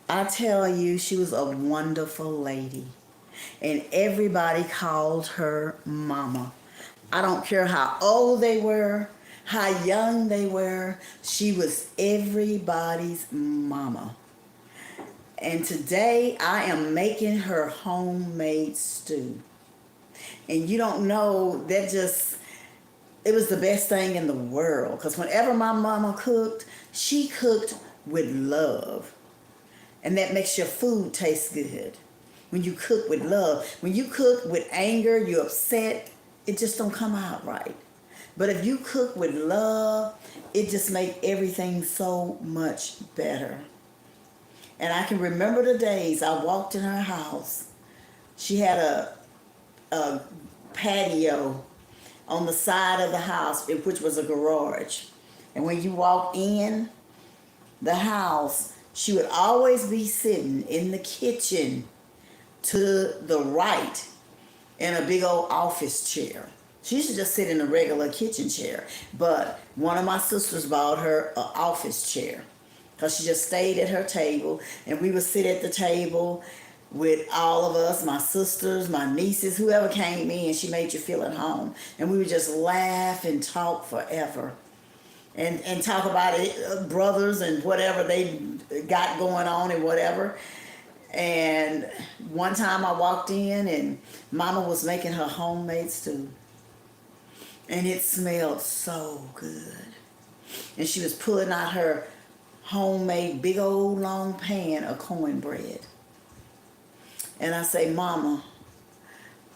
I tell you, she was a wonderful lady. And everybody called her mama. I don't care how old they were, how young they were, she was everybody's mama. And today I am making her homemade stew. And you don't know, that just, it was the best thing in the world. Because whenever my mama cooked, she cooked with love. And that makes your food taste good. When you cook with love. When you cook with anger, you're upset, it just don't come out right. But if you cook with love, it just makes everything so much better. And I can remember the days I walked in her house. She had a patio on the side of the house, which was a garage. And when you walk in the house, she would always be sitting in the kitchen to the right in a big old office chair. She used to just sit in a regular kitchen chair. But one of my sisters bought her an office chair because she just stayed at her table, and we would sit at the table with all of us, my sisters, my nieces, whoever came in. She made you feel at home. And we would just laugh and talk forever. And talk about it, brothers and whatever they got going on and whatever. And one time I walked in and Mama was making her homemade stew. And it smelled so good. And she was pulling out her homemade big old long pan of cornbread. And I say, Mama,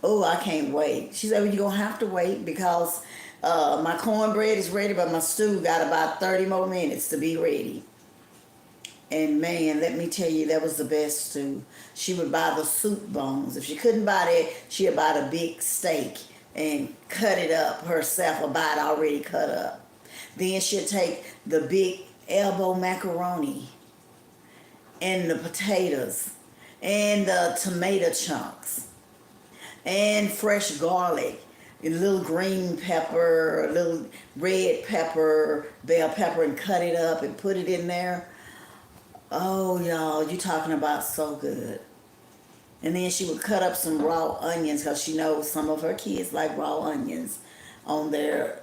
oh, I can't wait. She said, well, you're going to have to wait because my cornbread is ready, but my stew got about 30 more minutes to be ready. And man, let me tell you, that was the best stew. She would buy the soup bones. If she couldn't buy that, she'd buy the big steak and cut it up herself, or buy it already cut up. Then she'd take the big elbow macaroni and the potatoes and the tomato chunks and fresh garlic, a little green pepper, a little red pepper, bell pepper, and cut it up and put it in there. Oh, y'all, you talking about so good. And then she would cut up some raw onions because she knows some of her kids like raw onions on their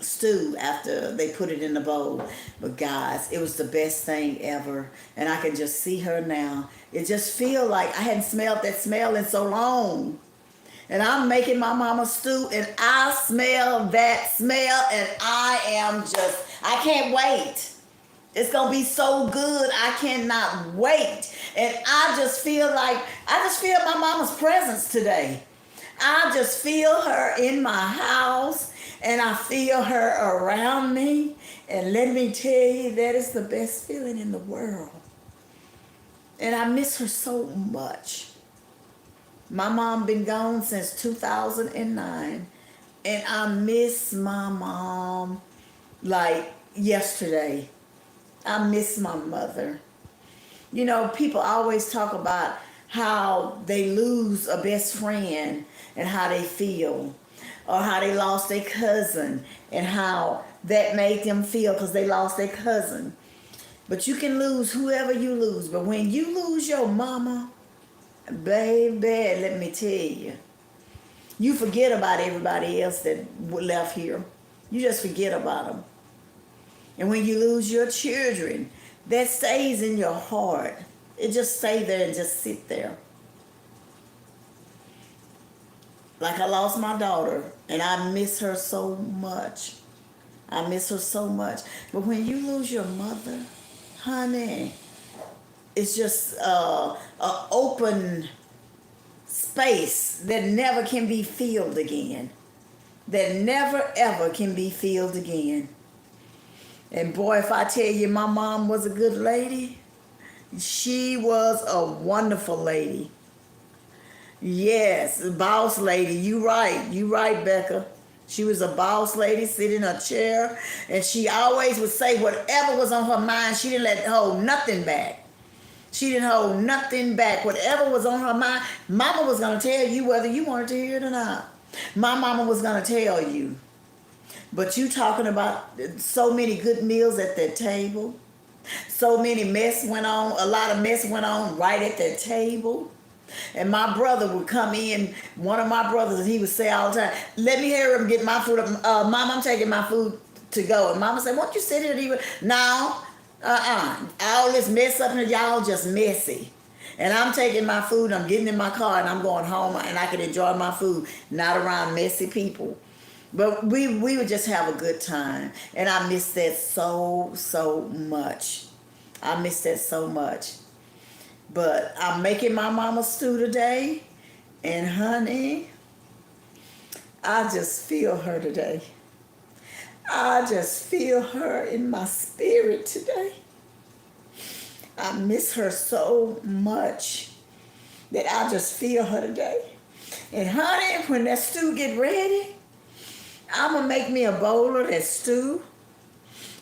stew after they put it in the bowl. But guys, it was the best thing ever. And I can just see her now. It just feel like I hadn't smelled that smell in so long. And I'm making my mama's stew, and I smell that smell, and I can't wait. It's going to be so good. I cannot wait. And I just feel my mama's presence today. I just feel her in my house, and I feel her around me. And let me tell you, that is the best feeling in the world. And I miss her so much. My mom been gone since 2009, and I miss my mom like yesterday. I miss my mother. You know, people always talk about how they lose a best friend and how they feel, or how they lost their cousin and how that made them feel because they lost their cousin. But you can lose whoever you lose, but when you lose your mama, baby, let me tell you, you forget about everybody else that left here. You just forget about them. And when you lose your children, that stays in your heart. It just stay there and just sit there. Like I lost my daughter, and I miss her so much. I miss her so much. But when you lose your mother, honey, it's just an open space that never can be filled again. That never ever can be filled again. And boy, if I tell you my mom was a good lady, she was a wonderful lady. Yes, boss lady, you right, Becca. She was a boss lady, sitting in a chair, and she always would say whatever was on her mind. She didn't hold nothing back. She didn't hold nothing back. Whatever was on her mind, mama was going to tell you whether you wanted to hear it or not. My mama was going to tell you. But you talking about so many good meals at that table. So many mess went on, a lot of mess went on right at that table. And my brother would come in, one of my brothers, he would say all the time, let me hear him get my food. Mom, I'm taking my food to go. And Mama said, won't you sit here and eat? No, all this mess up here, y'all just messy. And I'm taking my food, I'm getting in my car, and I'm going home, and I can enjoy my food, not around messy people. But we would just have a good time. And I miss that so much. I miss that so much. But I'm making my mama stew today. And honey, I just feel her today. I just feel her in my spirit today. I miss her so much that I just feel her today. And honey, when that stew get ready, I'm going to make me a bowl of that stew.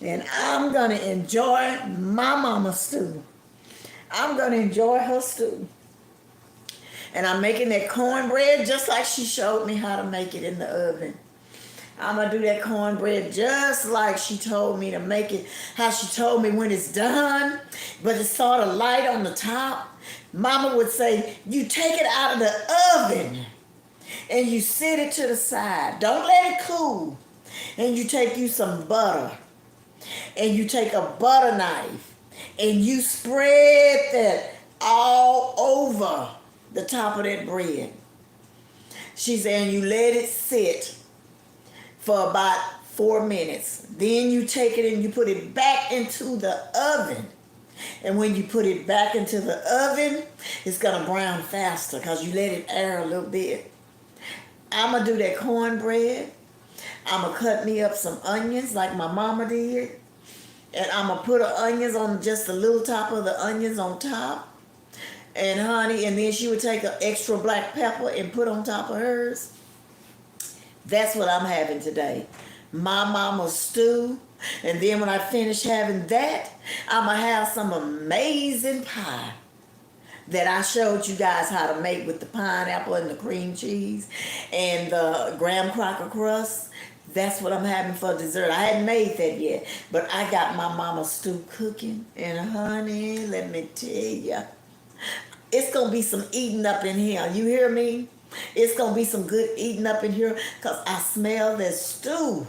And I'm going to enjoy my mama's stew. I'm going to enjoy her stew. And I'm making that cornbread just like she showed me how to make it in the oven. I'm going to do that cornbread just like she told me to make it, how she told me when it's done, but it's sort of light on the top. Mama would say, you take it out of the oven and you set it to the side. Don't let it cool. And you take you some butter and you take a butter knife and you spread that all over the top of that bread. She said, and you let it sit for about 4 minutes. Then you take it and you put it back into the oven. And when you put it back into the oven, it's gonna brown faster because you let it air a little bit. I'm gonna do that cornbread. I'm gonna cut me up some onions like my mama did. And I'm gonna put the onions on just a little top of the onions on top. And honey, and then she would take an extra black pepper and put on top of hers. That's what I'm having today. My mama's stew. And then when I finish having that, I'm going to have some amazing pie that I showed you guys how to make with the pineapple and the cream cheese and the graham cracker crust. That's what I'm having for dessert. I hadn't made that yet, but I got my mama's stew cooking. And honey, let me tell you, it's going to be some eating up in here. You hear me? It's going to be some good eating up in here because I smell that stew.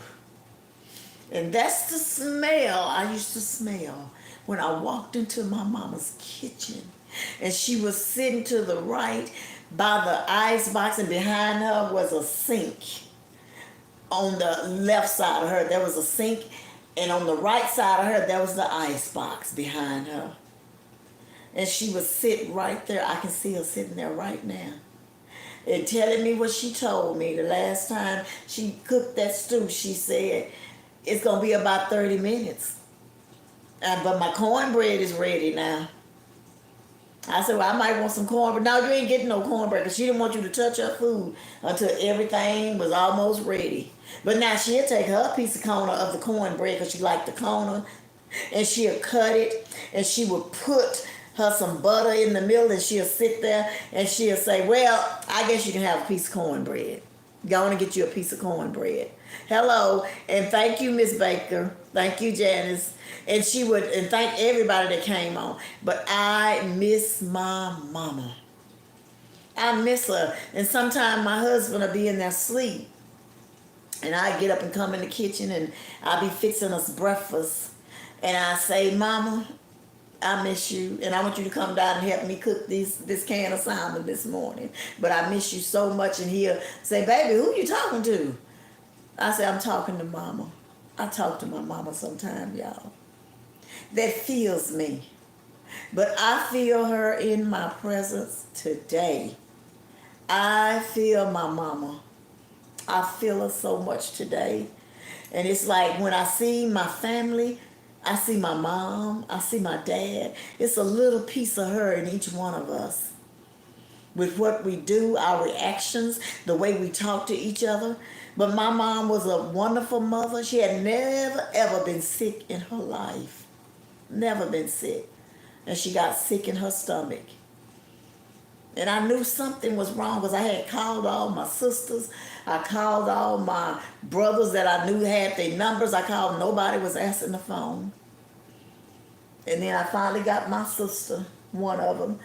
And that's the smell I used to smell when I walked into my mama's kitchen. And she was sitting to the right by the ice box, and behind her was a sink. On the left side of her, there was a sink, and on the right side of her, there was the ice box behind her. And she was sitting right there. I can see her sitting there right now. And telling me what she told me the last time she cooked that stew. She said, it's going to be about 30 minutes. But my cornbread is ready now. I said, well, I might want some cornbread. No, you ain't getting no cornbread because she didn't want you to touch her food until everything was almost ready. But now she'll take her piece of corner of the cornbread because she liked the corner. And she'll cut it and she will put her some butter in the middle and she'll sit there and she'll say, well, I guess you can have a piece of cornbread. Go on and get you a piece of cornbread. Hello, and thank you, Miss Baker. Thank you, Janice. And she would, and thank everybody that came on. But I miss my mama. I miss her. And sometimes my husband will be in there asleep. And I get up and come in the kitchen and I'll be fixing us breakfast. And I say, Mama, I miss you, and I want you to come down and help me cook this can of salmon this morning. But I miss you so much. And he'll say, baby, who you talking to? I say, I'm talking to Mama. I talk to my mama sometime, y'all. That feels me. But I feel her in my presence today. I feel my mama. I feel her so much today. And it's like when I see my family, I see my mom, I see my dad. It's a little piece of her in each one of us. With what we do, our reactions, the way we talk to each other. But my mom was a wonderful mother. She had never, ever been sick in her life. Never been sick. And she got sick in her stomach. And I knew something was wrong because I had called all my sisters. I called all my brothers that I knew had their numbers. I called, nobody was answering the phone. And then I finally got my sister, one of them,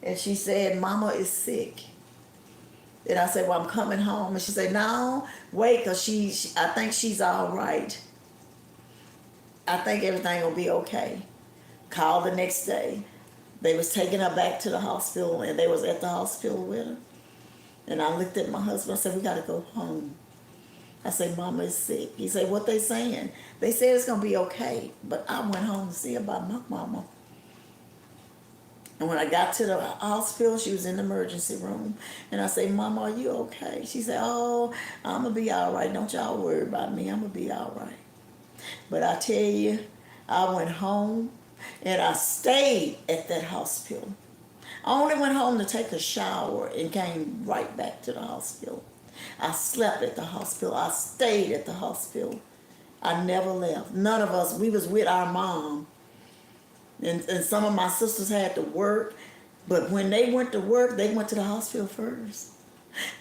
and she said, Mama is sick. And I said, well, I'm coming home. And she said, no, wait, because I think she's all right. I think everything will be okay. Called the next day. They was taking her back to the hospital, and they was at the hospital with her. And I looked at my husband. I said, we got to go home. I said, Mama is sick. He said, what they saying? They said it's going to be okay. But I went home to see about my mama. And when I got to the hospital, she was in the emergency room. And I said, Mama, are you okay? She said, oh, I'm going to be all right. Don't y'all worry about me. I'm going to be all right. But I tell you, I went home and I stayed at that hospital. I only went home to take a shower and came right back to the hospital. I slept at the hospital. I stayed at the hospital. I never left. None of us, we was with our mom. And some of my sisters had to work. But when they went to work, they went to the hospital first.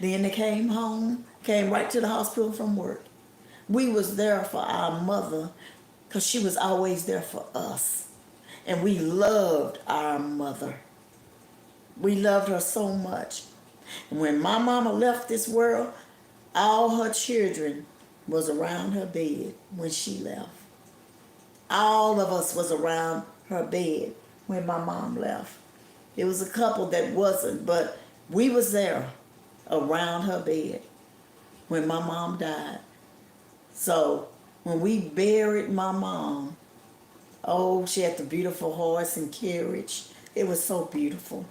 Then they came home, came right to the hospital from work. We was there for our mother because she was always there for us. And we loved our mother. We loved her so much. And when my mama left this world, all her children was around her bed when she left. All of us was around her bed when my mom left. It was a couple that wasn't, but we was there around her bed when my mom died. So when we buried my mom, oh, she had the beautiful horse and carriage. It was so beautiful.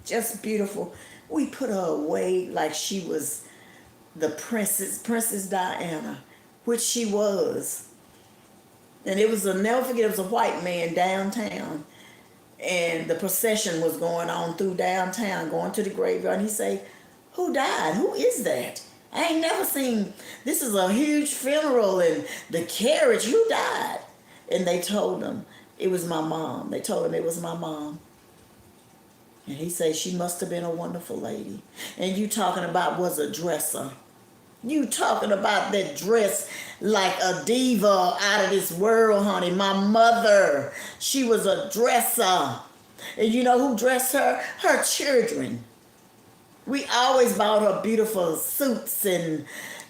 Just beautiful. We put her away like she was the Princess Diana, which she was. And it was, I'll never forget, it was a white man downtown. And the procession was going on through downtown, going to the graveyard. And he said, who died? Who is that? I ain't never seen, this is a huge funeral and the carriage, who died? And they told him it was my mom. They told him it was my mom. And he said she must have been a wonderful lady. And you talking about was a dresser. You talking about that dress like a diva out of this world, honey. My mother, she was a dresser. And you know who dressed her? Her children. We always bought her beautiful suits and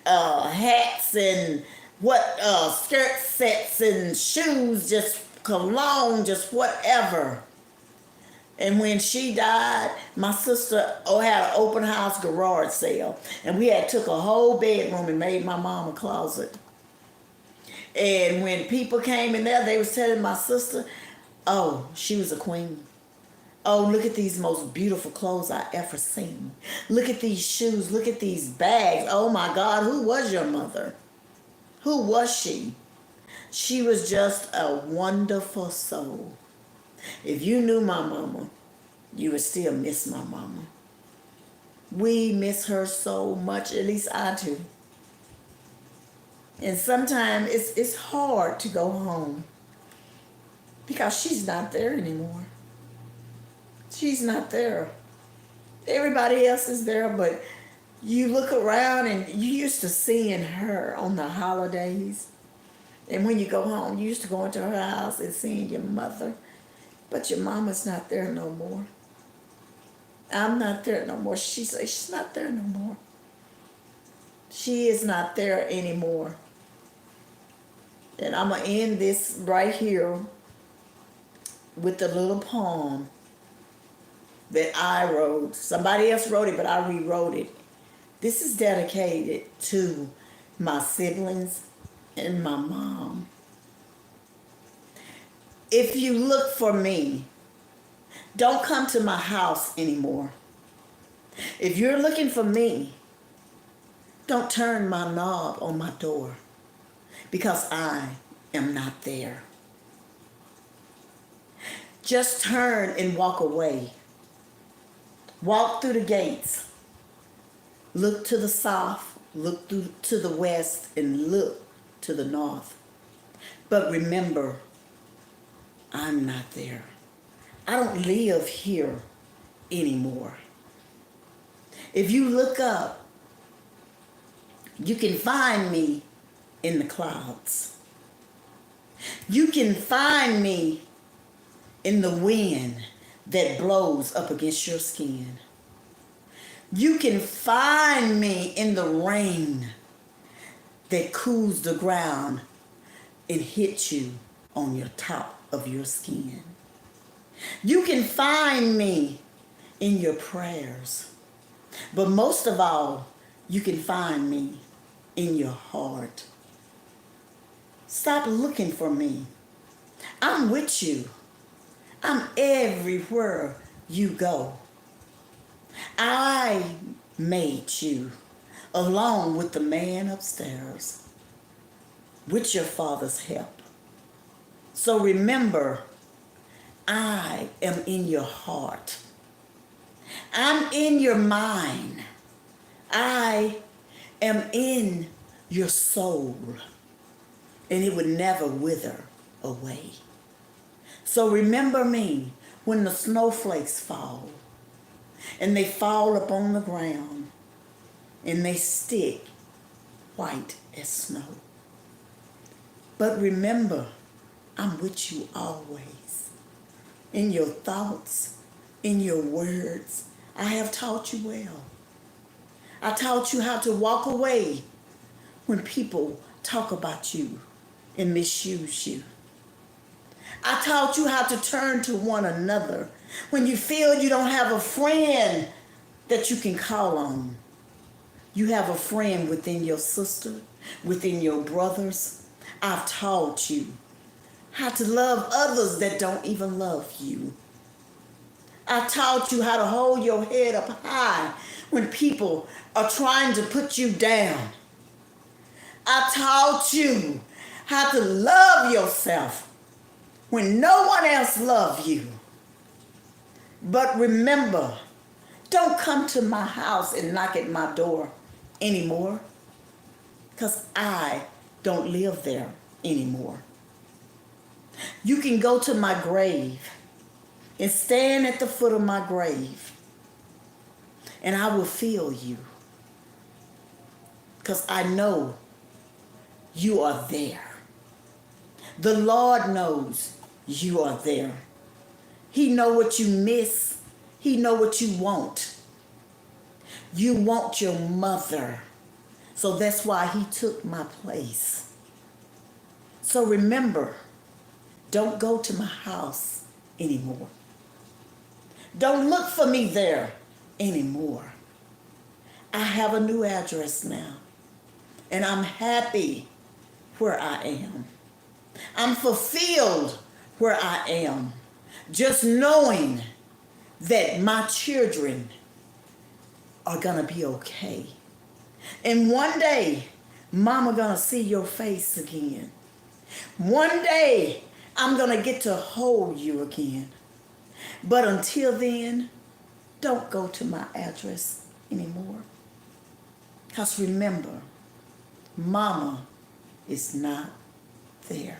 hats and skirt sets and shoes, just cologne, just whatever. And when she died, my sister had an open house garage sale. And we had took a whole bedroom and made my mom a closet. And when people came in there, they was telling my sister, oh, she was a queen. Oh, look at these most beautiful clothes I ever seen. Look at these shoes. Look at these bags. Oh, my God, who was your mother? Who was she? She was just a wonderful soul. If you knew my mama, you would still miss my mama. We miss her so much, at least I do. And sometimes it's hard to go home because she's not there anymore. She's not there. Everybody else is there, but you look around and you used to seeing her on the holidays. And when you go home, you used to go into her house and seeing your mother. But your mama's not there no more. I'm not there no more. She says she's not there no more. She is not there anymore. And I'm going to end this right here with the little poem that I wrote. Somebody else wrote it, but I rewrote it. This is dedicated to my siblings and my mom. If you look for me, don't come to my house anymore. If you're looking for me, don't turn my knob on my door because I am not there. Just turn and walk away. Walk through the gates. Look to the south, look to the west, and look to the north. But remember, I'm not there. I don't live here anymore. If you look up, you can find me in the clouds. You can find me in the wind that blows up against your skin. You can find me in the rain that cools the ground and hits you on your top of your skin. You can find me in your prayers. But most of all, you can find me in your heart. Stop looking for me. I'm with you. I'm everywhere you go. I made you along with the man upstairs with your father's help. So remember, I am in your heart. I'm in your mind. I am in your soul. And it would never wither away. So remember me when the snowflakes fall. And they fall upon the ground. And they stick white as snow. But remember, I'm with you always. In your thoughts, in your words. I have taught you well. I taught you how to walk away when people talk about you and misuse you. I taught you how to turn to one another when you feel you don't have a friend that you can call on. You have a friend within your sister, within your brothers. I've taught you how to love others that don't even love you. I taught you how to hold your head up high when people are trying to put you down. I taught you how to love yourself when no one else loves you. But remember, don't come to my house and knock at my door anymore, because I don't live there anymore. You can go to my grave and stand at the foot of my grave, and I will feel you, because I know you are there. The Lord knows you are there. He knows what you miss. He knows what you want. You want your mother. So that's why he took my place. So remember, don't go to my house anymore. Don't look for me there anymore. I have a new address now. And I'm happy where I am. I'm fulfilled where I am. Just knowing that my children are going to be okay. And one day, Mama going to see your face again. One day, I'm going to get to hold you again. But until then, don't go to my address anymore. Because remember, Mama is not there.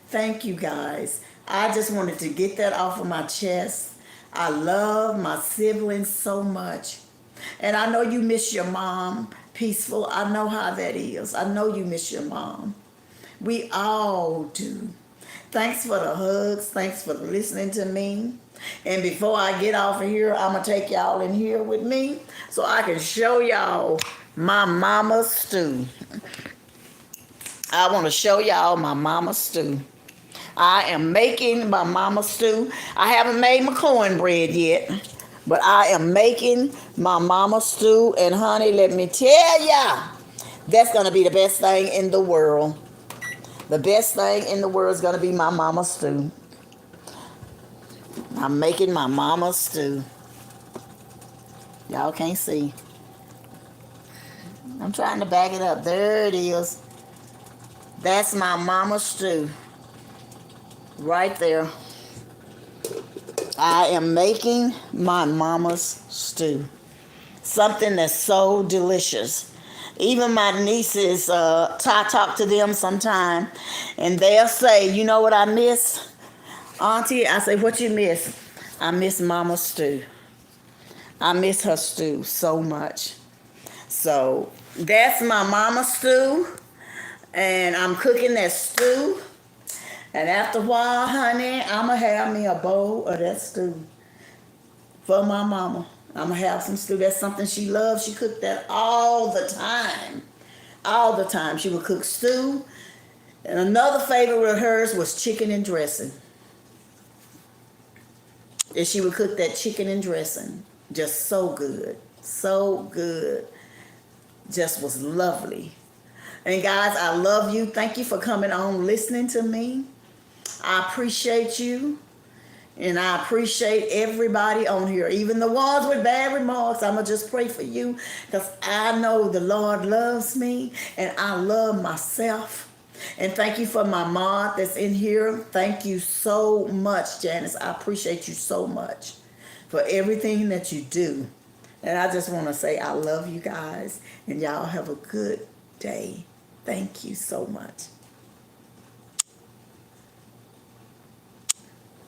Thank you, guys. I just wanted to get that off of my chest. I love my siblings so much. And I know you miss your mom, Peaceful. I know how that is. I know you miss your mom. We all do. Thanks for the hugs. Thanks for listening to me. And before I get off of here, I'm going to take y'all in here with me so I can show y'all my mama's stew. I want to show y'all my mama's stew. I am making my mama's stew. I haven't made my cornbread yet, but I am making my mama's stew. And honey, let me tell ya, that's going to be the best thing in the world. The best thing in the world is going to be my mama's stew. I'm making my mama's stew. Y'all can't see. I'm trying to back it up. There it is. That's my mama's stew. Right there. I am making my mama's stew. Something that's so delicious. Even my nieces, I talk to them sometime, and they'll say, you know what I miss? Auntie, I say, what you miss? I miss Mama's stew. I miss her stew so much. So that's my mama's stew, and I'm cooking that stew. And after a while, honey, I'ma have me a bowl of that stew for my mama. I'ma have some stew. That's something she loves. She cooked that all the time. All the time. She would cook stew. And another favorite of hers was chicken and dressing. And she would cook that chicken and dressing. Just so good. So good. Just was lovely. And guys, I love you. Thank you for coming on, listening to me. I appreciate you. And I appreciate everybody on here, even the ones with bad remarks. I'm going to just pray for you because I know the Lord loves me and I love myself. And thank you for my mod that's in here. Thank you so much, Janice. I appreciate you so much for everything that you do. And I just want to say I love you guys and y'all have a good day. Thank you so much.